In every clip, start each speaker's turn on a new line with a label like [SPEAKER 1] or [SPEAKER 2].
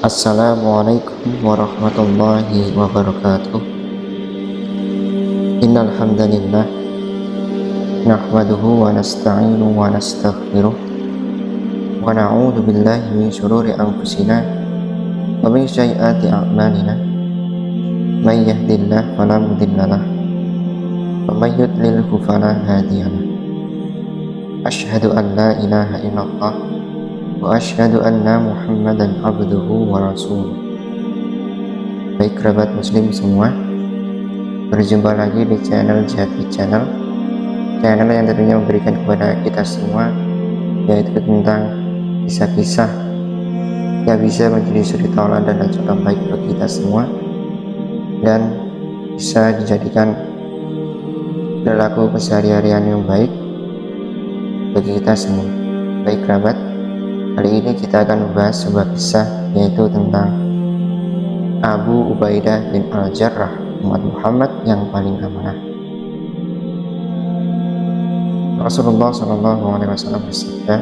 [SPEAKER 1] Assalamualaikum warahmatullahi wabarakatuh. Innal hamdalillah nahmaduhu wa nasta'inu wa nastaghfiruh wa na'udzu billahi min shururi anfusina wa min sayyiati a'malina. May yahdihillahu fala mudhillalah wa may yudlilhu fala hadiyalah. Asyhadu an la ilaha illallah wa asyhadu anna Muhammadan abduhu wa rasuluh. Baik kerabat muslim semua, berjumpa lagi di channel Jati Channel yang tentunya memberikan kepada kita semua yaitu tentang kisah-kisah yang bisa menjadi suri tauladan dan contoh baik bagi kita semua dan bisa dijadikan perilaku keseharian yang baik bagi kita semua. Baik kerabat, kali ini kita akan membahas sebuah kisah yaitu tentang Abu Ubaidah bin Al-Jarrah, umat Muhammad yang paling amanah. Rasulullah SAW bersabda,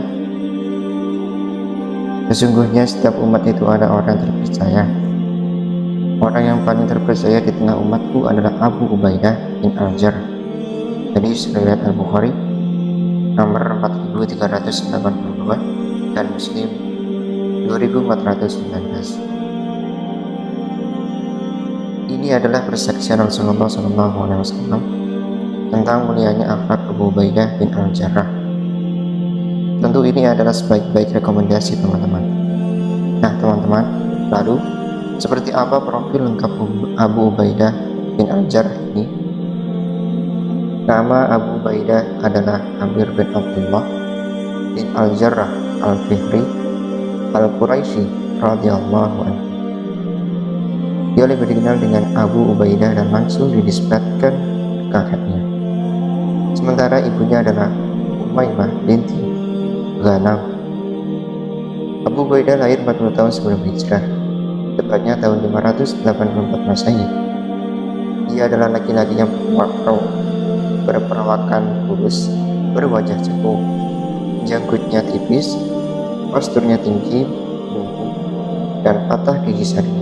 [SPEAKER 1] sesungguhnya setiap umat itu ada orang terpercaya. Orang yang paling terpercaya di tengah umatku adalah Abu Ubaidah bin Al-Jarrah. Hadis riwayat Al-Bukhari nomor 4382 dan Muslim 2419. Ini adalah persaksian Rasulullah SAW tentang mulianya akhlak Abu Ubaidah bin Al-Jarrah. Tentu ini adalah sebaik-baik rekomendasi teman-teman. Nah teman-teman, lalu seperti apa profil lengkap Abu Ubaidah bin Al-Jarrah ini? Nama Abu Ubaidah adalah Amir bin Abdullah bin Al-Jarrah Al-Fihri Al-Quraisy radhiyallahu anhu. Dia lebih dikenal dengan Abu Ubaidah dan langsung dinisbatkan kakaknya. Sementara ibunya adalah Umaymah binti Ghanam. Abu Ubaidah lahir 40 tahun sebelum hijrah, tepatnya tahun 584 Masehi. Dia adalah laki-laki yang berperawakan kurus, berwajah cekung, janggutnya tipis, posturnya tinggi, dan patah gigi sarinya.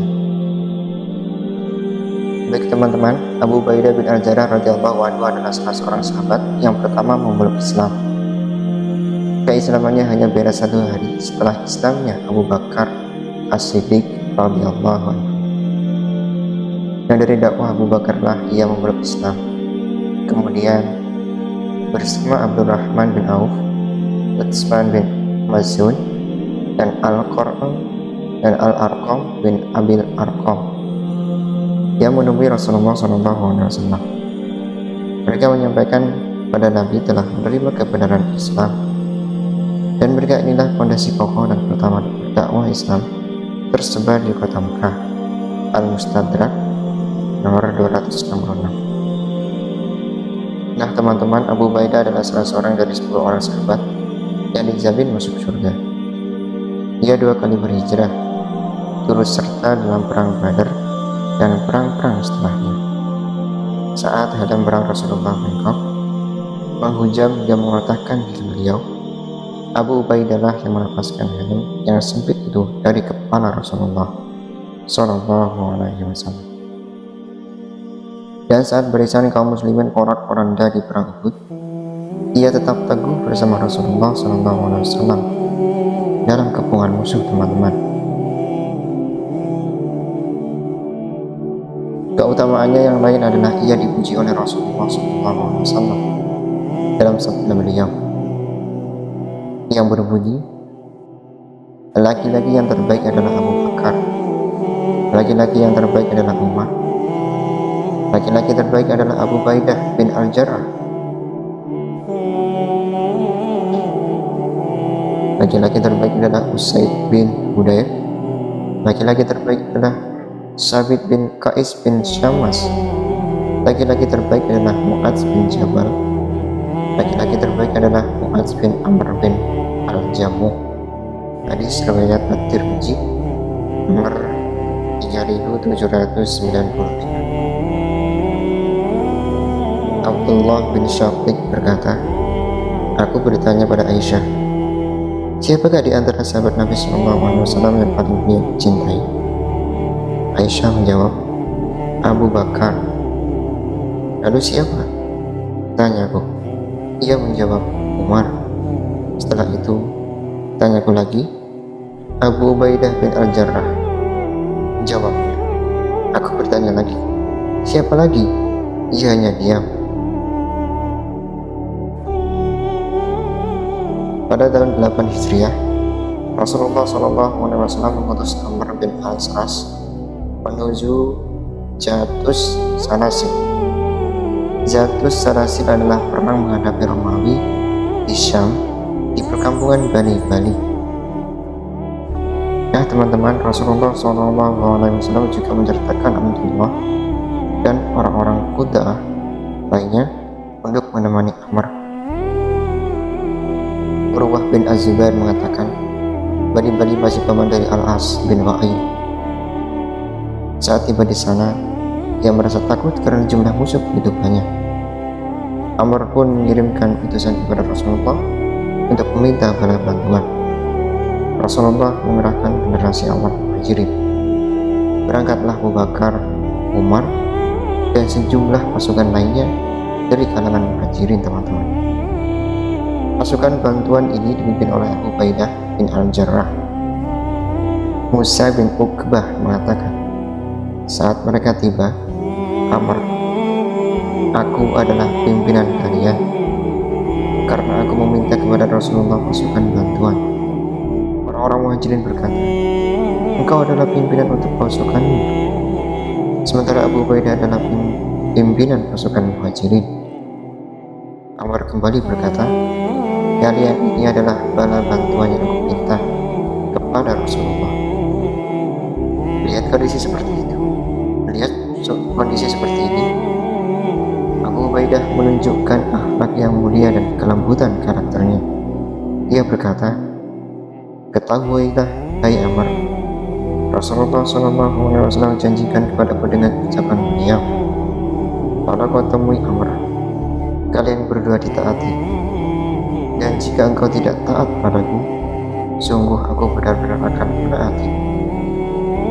[SPEAKER 1] Baik teman-teman, Abu Ubaidah bin Al-Jarrah radhiyallahu anhu adalah salah seorang sahabat yang pertama memeluk Islam. Keislamannya hanya beda 1 hari setelah Islamnya Abu Bakar As-Siddiq radhiyallahu anhu. Dan dari dakwah Abu Bakarlah ia memeluk Islam. Kemudian bersama Abdurrahman bin Auf, Utsman bin Maz'un, dan Al-Arqam bin Abil Arqam, dia menemui Rasulullah SAW. Mereka menyampaikan pada Nabi telah menerima kebenaran Islam, dan mereka inilah fondasi pokok dan pertama dakwah Islam tersebar di kota Mekah. Al-Mustadrak nomor 266. Nah teman-teman, Abu Ubaidah adalah salah seorang dari 10 orang sahabat yang dijamin masuk surga. Ia 2 kali berhijrah, turut serta dalam perang Badar dan perang-perang setelahnya. Saat hadam perang Rasulullah bengkok, menghujam hingga mengotahkan diri beliau, Abu Ubaidah lah yang melepaskan helm yang sempit itu dari kepala Rasulullah SAW. Dan saat barisan kaum muslimin porak-poranda di perang Uhud, ia tetap teguh bersama Rasulullah SAW dalam kepungan musuh teman-teman. Keutamaannya yang lain adalah ia dipuji oleh Rasulullah SAW dalam sabda beliau yang berbunyi, laki-laki yang terbaik adalah Abu Bakar, laki-laki yang terbaik adalah Umar, laki-laki terbaik adalah Abu Ubaidah bin Al-Jarrah, laki-laki terbaik adalah Usaid bin Hudayr, laki-laki terbaik adalah Sabit bin Qais bin Syammas, laki-laki terbaik adalah Mu'adz bin Jabal, laki-laki terbaik adalah Mu'adz bin Amr bin Al-Jamuh. Hadis riwayat At-Tirmidzi nomor 3793. Abdullah bin Syafiq berkata, aku bertanya pada Aisyah, Siapakah di antara sahabat Nabi SAW yang paling beliau cintai? Aisyah menjawab, Abu Bakar. Lalu siapa? Tanyaku. Ia menjawab, Umar. Setelah itu, tanyaku lagi, Abu Ubaidah bin Al-Jarrah. Jawabnya. Aku bertanya lagi, siapa lagi? Ia hanya diam. Pada tahun 8 Hijriah, Rasulullah SAW mengutus Amr bin Al-As menuju Zatus Salasil. Zatus Salasil adalah perang menghadapi Romawi di Syam di perkampungan Bani Bali. Nah teman-teman, Rasulullah SAW juga menceritakan Abdullah dan orang-orang Quda'ah lainnya untuk menemani Amr. Urwah bin Az-Zubair mengatakan, Bani Bali masih paman dari Al-As bin Wa'il. Saat tiba di sana, ia merasa takut karena jumlah musuh begitu banyak. Amr pun mengirimkan utusan kepada Rasulullah untuk meminta bala bantuan. Rasulullah mengerahkan generasi awal Muhajirin. Berangkatlah Abu Bakar, Umar, dan sejumlah pasukan lainnya dari kalangan Muhajirin, teman-teman. Pasukan bantuan ini dipimpin oleh Abu Ubaidah bin Al-Jarrah. Musa bin Uqbah mengatakan, saat mereka tiba, Amr, aku adalah pimpinan kalian karena aku meminta kepada Rasulullah pasukan bantuan. Orang-orang Muhajirin berkata, engkau adalah pimpinan untuk pasukanmu, sementara Abu Ubaidah adalah pimpinan pasukan Muhajirin. Amr kembali berkata, kalian ini adalah bala bantuan yang aku minta kepada Rasulullah. Lihat kondisi seperti itu. Lihat kondisi seperti ini. Abu Ubaidah menunjukkan akhlak yang mulia dan kelembutan karakternya. Ia berkata, ketahuilah, hai Amr, Rasulullah SAW janjikan kepadaku dengan ucapan beliau, kalau kau temui Amr, kalian berdua ditaati, dan jika engkau tidak taat padaku, sungguh aku benar-benar akan menaati.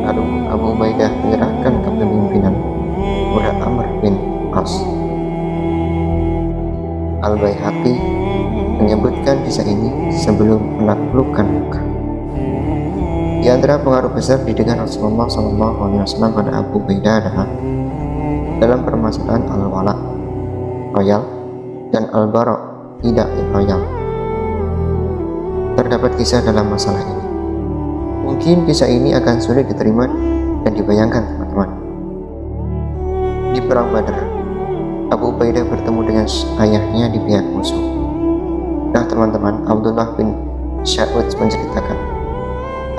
[SPEAKER 1] Lalu Abu Ubaidah menyerahkan kepemimpinan kepada Amr bin As. Al-Baihaqi menyebutkan kisah ini sebelum menaklukkan Mekah. Di antara pengaruh besar didikan Rasulullah SAW pada Abu Ubaidah adalah dalam permasalahan al-wala, loyal, dan al-bara, tidak loyal. Terdapat kisah dalam masalah ini. Mungkin kisah ini akan sulit diterima dan dibayangkan, teman-teman. Di perang Badar, Abu Ubaidah bertemu dengan ayahnya di pihak musuh. Nah teman-teman, Abdullah bin Sya'ud menceritakan,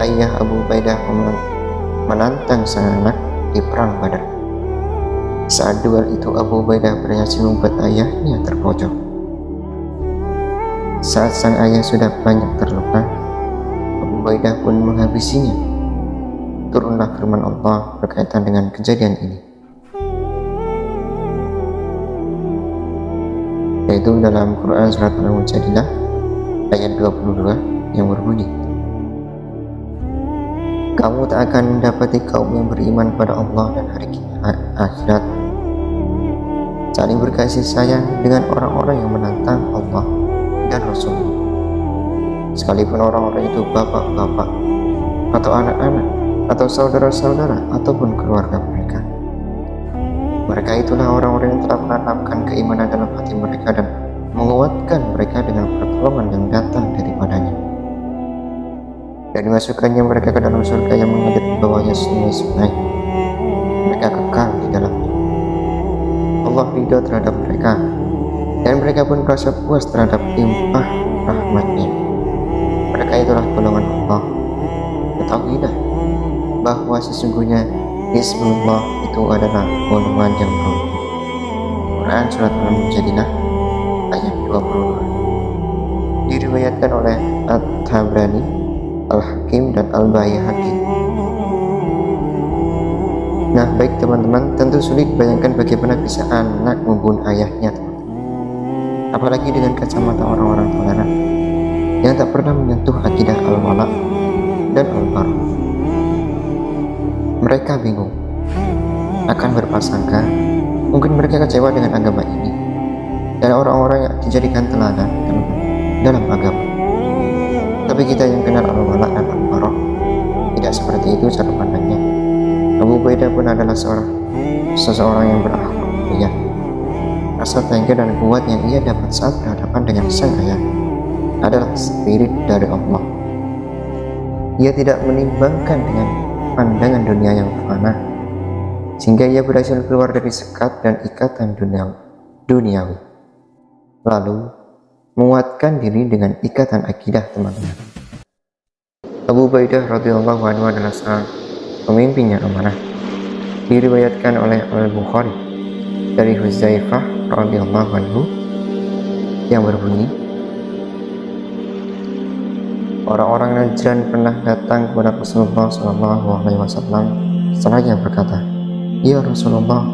[SPEAKER 1] ayah Abu Ubaidah menantang sang anak di perang Badar. Saat duel itu Abu Ubaidah berhasil membuat ayahnya terpojok. Saat sang ayah sudah banyak terluka, Abu Ubaidah pun menghabisinya. Turunlah firman Allah berkaitan dengan kejadian ini, yaitu dalam Quran surat Al-Mujadilah ayat 22 yang berbunyi, kamu tak akan mendapati kaum yang beriman pada Allah dan hari akhirat saling berkasih sayang dengan orang-orang yang menantang Allah dan Rasulnya, sekalipun orang-orang itu bapak-bapak atau anak-anak atau saudara-saudara ataupun keluarga mereka. Mereka itulah orang-orang yang telah menanamkan keimanan dalam hati mereka dan menguatkan mereka dengan pertolongan yang datang daripadanya, dan dimasukkannya mereka ke dalam surga yang mengalir di bawahnya sungai-sungai. Mereka kekal di dalamnya. Allah ridho terhadap mereka, dan mereka pun merasa puas terhadap limpah rahmatnya. Mereka itulah golongan Allah. Ketahuilah bahwa sesungguhnya Bismillah itu adalah golongan yang beruntung. Quran surat Al-Mujadilah ayat 22. Diriwayatkan oleh At-Tabrani, Al-Hakim, dan Al-Baihaqi. Nah baik teman-teman, tentu sulit bayangkan bagaimana bisa anak membunuh ayahnya, teman-teman. Apalagi dengan kacamata orang-orang toleran. yang tak pernah menyentuh akidah al-wala dan al-bara. Mereka bingung akan berprasangka mungkin mereka kecewa dengan agama ini dan orang-orang yang dijadikan teladan dalam agama. Tapi kita yang kenal al-wala dan al-bara tidak seperti itu cara pandangnya. Abu Ubaidah pun adalah seseorang yang berakhlak mulia. Rasa tangga dan kuat yang ia dapat saat berhadapan dengan sang ayah adalah spirit dari Allah. Ia tidak menimbangkan dengan pandangan dunia yang fana, sehingga ia berhasil keluar dari sekat dan ikatan duniawi. Lalu menguatkan diri dengan ikatan akidah, teman-teman. Abu Ubaidah radhiyallahu anhu adalah seorang pemimpin yang amanah. Diriwayatkan oleh Al-Bukhari dari Huzaifah radhiyallahu anhu yang berbunyi, orang-orang Najran pernah datang kepada Rasulullah SAW seraya berkata, "Ya Rasulullah,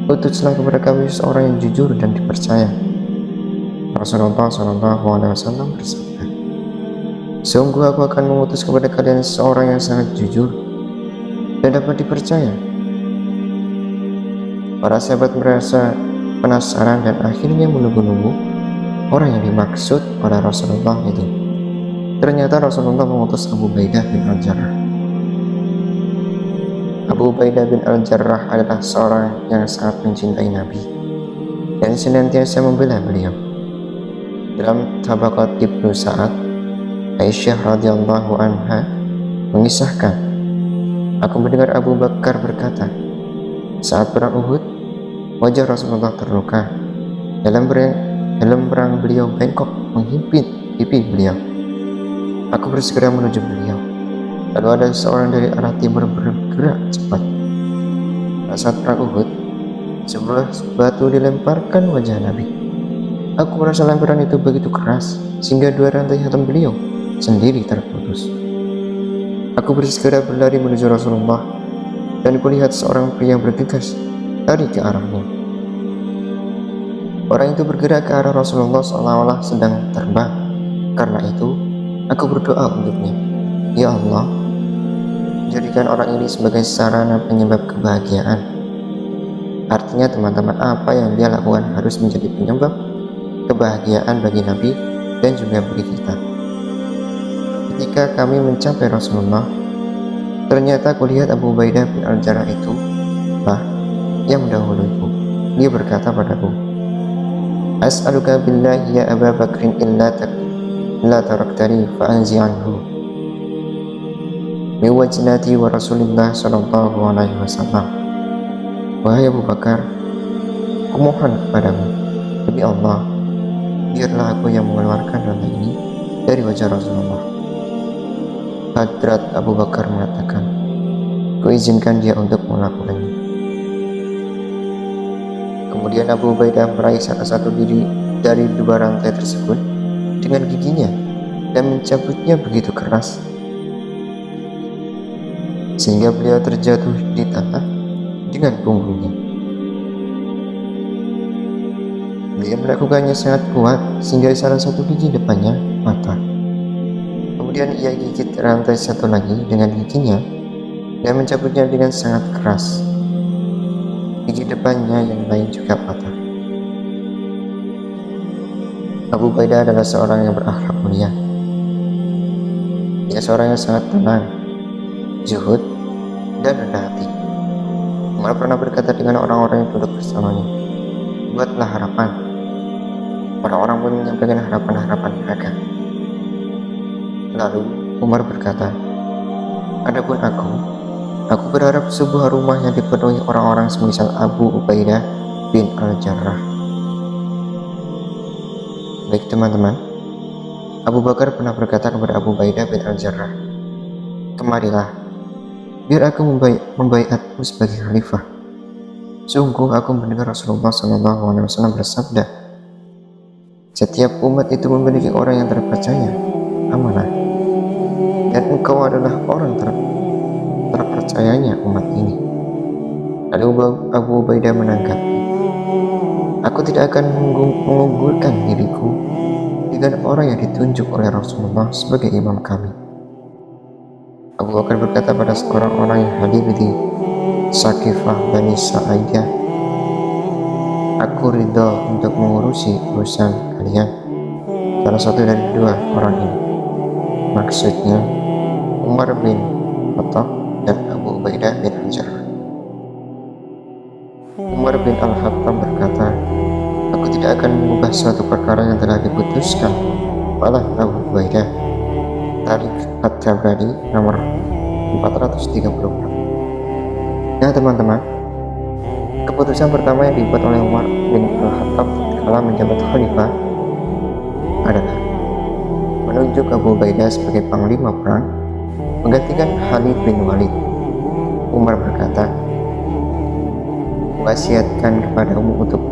[SPEAKER 1] utuslah kepada kami seorang yang jujur dan dipercaya." Rasulullah SAW bersabda, "Sungguh aku akan mengutus kepada kalian seorang yang sangat jujur dan dapat dipercaya." Para sahabat merasa penasaran dan akhirnya menunggu-nunggu orang yang dimaksud oleh Rasulullah itu. Ternyata Rasulullah mengutus Abu Ubaidah bin Al-Jarrah. Abu Ubaidah bin Al-Jarrah adalah seorang yang sangat mencintai Nabi dan senantiasa membela beliau. Dalam Tabaqat Ibnu Sa'ad, Aisyah radhiyallahu anha mengisahkan, "Aku mendengar Abu Bakar berkata, saat perang Uhud, wajah Rasulullah terluka. Dalam perang beliau bengkok menghimpit pipi beliau. Aku bersegera menuju beliau. Lalu ada seorang dari arah timur bergerak cepat. Saat perang Uhud, sebuah batu dilemparkan wajah Nabi. Aku merasa lemparan itu begitu keras sehingga dua rantai hitam beliau sendiri terputus. Aku bersegera berlari menuju Rasulullah dan kulihat seorang pria bergegas lari ke arahnya. Orang itu bergerak ke arah Rasulullah seolah-olah sedang terbang. Karena itu, aku berdoa untuknya, "Ya Allah, jadikan orang ini sebagai sarana penyebab kebahagiaan." Artinya, teman-teman, apa yang dia lakukan harus menjadi penyebab kebahagiaan bagi Nabi dan juga bagi kita. Ketika kami mencapai Rasulullah, ternyata kulihat Abu Ubaidah bin Al-Jarrah itu lah yang mendahuluiku. Dia berkata padaku, "As'aluka billahi ya Aba Bakrin illa taraktani fa'anzi anhu miwajnati wa Rasulullah sallallahu alaihi wasallam." Wahai Abu Bakar, kumohon kepadamu, demi Allah, biarlah aku yang mengeluarkan rantai ini dari wajah Rasulullah. Hadrat Abu Bakar mengatakan, "Kuizinkan dia untuk melakukannya." Kemudian Abu Ubaidah meraih salah satu dari dua rantai tersebut dengan giginya dan mencabutnya begitu keras sehingga beliau terjatuh di tanah dengan punggungnya. Beliau melakukannya sangat kuat sehingga salah satu gigi depannya patah. Kemudian ia gigit rantai satu lagi dengan giginya dan mencabutnya dengan sangat keras. Gigi depannya yang lain juga patah. Abu Ubaidah adalah seorang yang berakhlak mulia. Dia seorang yang sangat tenang, zuhud, dan rendah hati. Umar pernah berkata dengan orang-orang yang duduk bersamanya, "Buatlah harapan." Orang-orang pun menyampaikan harapan-harapan mereka. Lalu Umar berkata, "Adapun aku berharap sebuah rumah yang dipenuhi orang-orang semisal Abu Ubaidah bin Al-Jarrah." Baik teman-teman, Abu Bakar pernah berkata kepada Abu Ubaidah bin Al-Jarrah, "Kemarilah, biar aku membaiatmu sebagai khalifah. Sungguh aku mendengar Rasulullah SAW bersabda, setiap umat itu memiliki orang yang terpercaya, amanah, dan engkau adalah orang terpercayanya umat ini." Lalu Abu Ubaidah menanggapi, "Aku tidak akan mengunggulkan diriku dengan dan orang yang ditunjuk oleh Rasulullah sebagai imam kami. Abu Bakar berkata pada seorang orang yang hadir di Sakifah Bani Sa'idah, aku ridho untuk mengurusi urusan kalian, salah satu dari dua orang ini, maksudnya Umar bin Khattab dan Abu Ubaidah bin Al-Jarrah. Umar bin Al-Khattab berkata, aku tidak akan mengubah suatu perkara yang telah diputuskan oleh Abu Ubaidah. Tarikh At-Tabrani nomor 434. Nah teman-teman, keputusan pertama yang dibuat oleh Umar bin Al-Khattab kala menjabat khalifah adalah menunjuk Abu Ubaidah sebagai panglima perang menggantikan Khalid bin Walid. Umar berkata, wasiatkan kepadamu untuk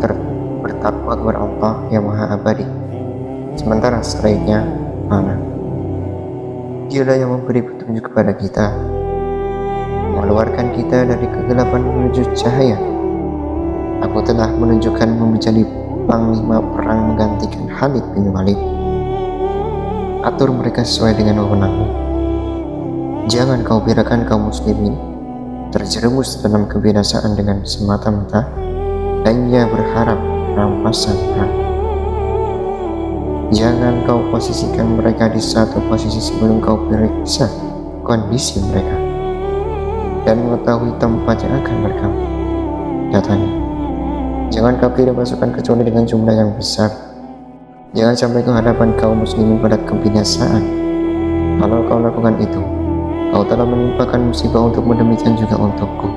[SPEAKER 1] bertakwa kepada Allah yang Maha Abadi, sementara selainnya mana? Dialah yang memberi petunjuk kepada kita, mengeluarkan kita dari kegelapan menuju cahaya. Aku telah menunjukkanmu menjadi panglima perang menggantikan Khalid bin Walid. Atur mereka sesuai dengan wewenangmu. Jangan kau biarkan kaum muslimin terjerumus dalam kebinasaan dengan semata-mata hanya berharap rampasan perang. Jangan kau posisikan mereka di satu posisi sebelum kau periksa kondisi mereka dan mengetahui tempat yang akan mereka datangi. Jangan kau kirim pasukan kecuali dengan jumlah yang besar. Jangan sampai ke hadapan kaum muslimin pada kebinasaan. Kalau kau lakukan itu, kau telah menimpakan musibah untukmu, demikian juga untukku.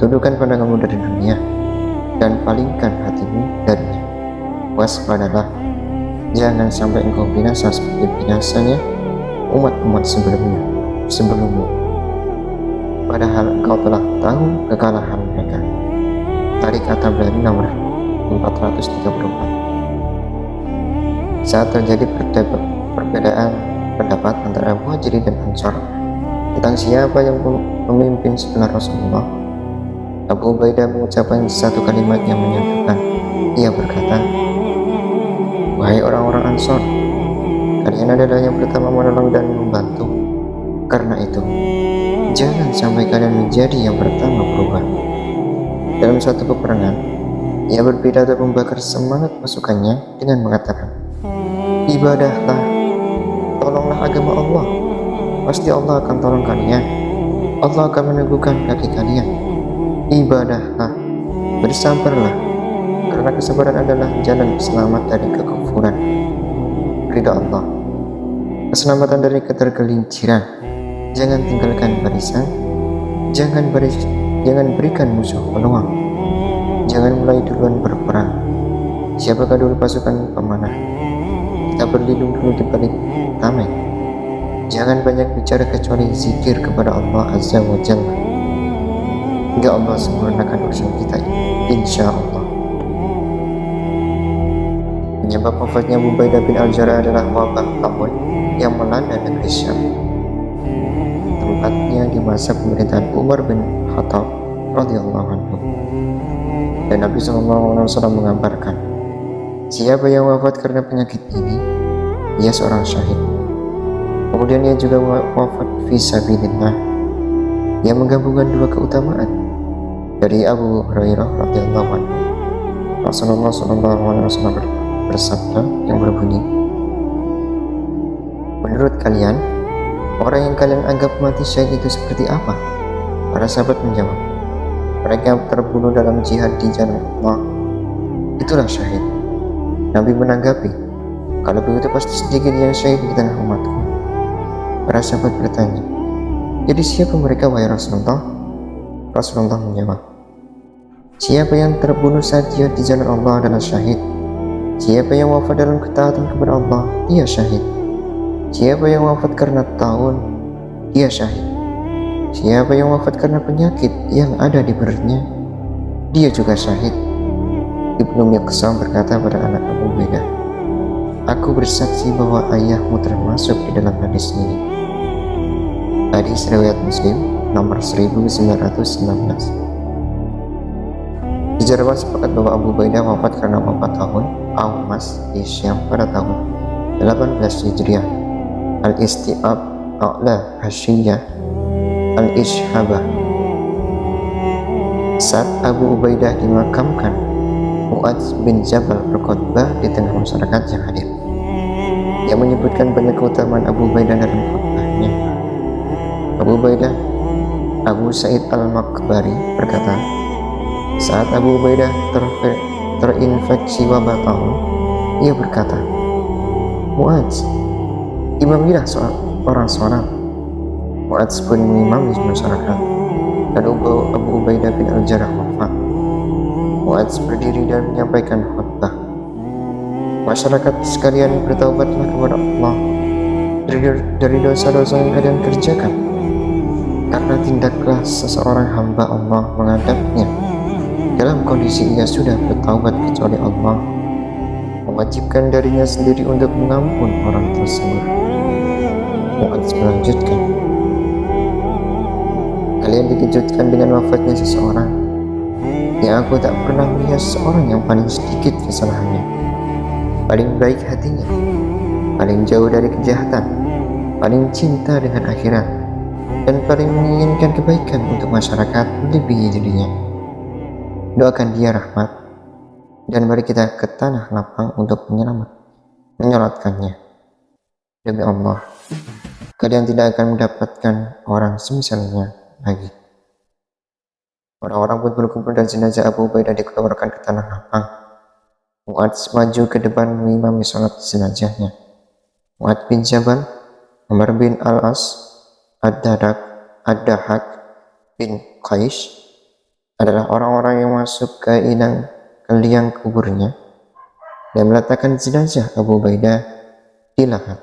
[SPEAKER 1] Tundukkan pandanganmu dari dunia dan palingkan hatimu darinya. Waspadalah, jangan sampai engkau binasa seperti binasanya umat-umat sebelummu, padahal engkau telah tahu kekalahan mereka. Tarikh At-Tabrani nomor 434. Saat terjadi perbedaan pendapat antara Muhajirin dan Ansar tentang siapa yang memimpin setelah Rasulullah, Abu Ubaidah mengucapkan satu kalimat yang menyatukan. Ia berkata, wahai orang-orang Ansar, kalian adalah yang pertama menolong dan membantu. Karena itu, jangan sampai kalian menjadi yang pertama berubah. Dalam suatu peperangan, ia berpidato membakar semangat pasukannya dengan mengatakan, ibadahlah, tolonglah agama Allah. Pasti Allah akan tolong kalian. Allah akan meneguhkan kaki kalian. Ibadahlah, bersabarlah, karena kesabaran adalah jalan selamat dari kekufuran, ridha Allah, keselamatan dari ketergelinciran. Jangan tinggalkan barisan, jangan berikan musuh peluang, jangan mulai duluan berperang. Siapakah dulu pasukan pemanah? Kita berlindung dulu di balik tameng. Jangan banyak bicara kecuali zikir kepada Allah Azza wa Jalla hingga Allah sempurnakan urusan kita, insya Allah. Penyebab wafatnya Abu Ubaidah bin Al-Jarrah adalah wabah tahun yang melanda negeri Syam, tempatnya di masa pemerintahan Umar bin Khattab radhiyallahu anhu. Dan Nabi SAW mengabarkan, siapa yang wafat karena penyakit ini, ia seorang syahid. Kemudian ia juga wafat fisabilillah, yang menggabungkan dua keutamaan. Dari Abu Hurairah radhiyallahu anhu, Rasulullah SAW bersabda yang berbunyi, menurut kalian, orang yang kalian anggap mati syahid itu seperti apa? Para sahabat menjawab, mereka yang terbunuh dalam jihad di jalan Allah, itulah syahid. Nabi menanggapi, kalau begitu pasti sedikit yang syahid di tengah umatku. Para sahabat bertanya, jadi siapa mereka wahai Rasulullah? Rasulullah menjawab, siapa yang terbunuh saat jihad di jalan Allah adalah syahid. Siapa yang wafat dalam ketaatan kepada Allah, dia syahid. Siapa yang wafat karena taun, dia syahid. Siapa yang wafat karena penyakit yang ada di perutnya, dia juga syahid. Ibnu Miqsam berkata pada anak Abu Ubaidah, aku bersaksi bahwa ayahmu termasuk di dalam hadis ini. Hadis riwayat Muslim nomor 1919. Sejarawan sepakat bahwa Abu Ubaidah wafat karena wabah tahun Aumas di Syam pada tahun 18 Hijriah, Al-Istiab A'la Hasyiyah Al-Ishabah. Saat Abu Ubaidah dimakamkan, Mu'adz bin Jabal berkhutbah di tengah masyarakat yang hadir. Dia menyebutkan banyak keutamaan Abu Ubaidah dalam khutbahnya. Abu Ubaidah, Abu Sa'id Al-Makbari berkata, saat Abu Ubaidah terinfeksi wabah taun, ia berkata, Mu'adz, imamilah orang sholat. Mu'adz pun mengimami masyarakat. Lalu Abu Ubaidah bin Al-Jarrah wafat. Mu'adz berdiri dan menyampaikan khutbah. Masyarakat sekalian, bertaubatlah kepada Allah dari dosa-dosa yang kalian kerjakan, karena tindaklah seseorang hamba Allah menghadapnya dalam kondisi ia sudah bertaubat, kecuali Allah mewajibkan darinya sendiri untuk mengampun orang tersebut. Mu'adz melanjutkan, kalian dikejutkan dengan wafatnya seseorang yang aku tak pernah melihat seseorang yang paling sedikit kesalahannya, paling baik hatinya, paling jauh dari kejahatan, paling cinta dengan akhirat, dan paling menginginkan kebaikan untuk masyarakat melebihi dirinya. Doakan dia rahmat, dan mari kita ke tanah lapang untuk menyolatkannya. Demi Allah, kalian tidak akan mendapatkan orang semisalnya lagi. Orang-orang pun berkumpul dan jenazah Abu Ubaidah dikeluarkan ke tanah lapang. Mu'adz maju ke depan mengimami sholat jenazahnya. Mu'adz bin Jabal, Umar bin Al-As, Ad-Dahak bin Qais adalah orang-orang yang masuk ke liang kuburnya dan meletakkan jenazah Abu Ubaidah di lahat.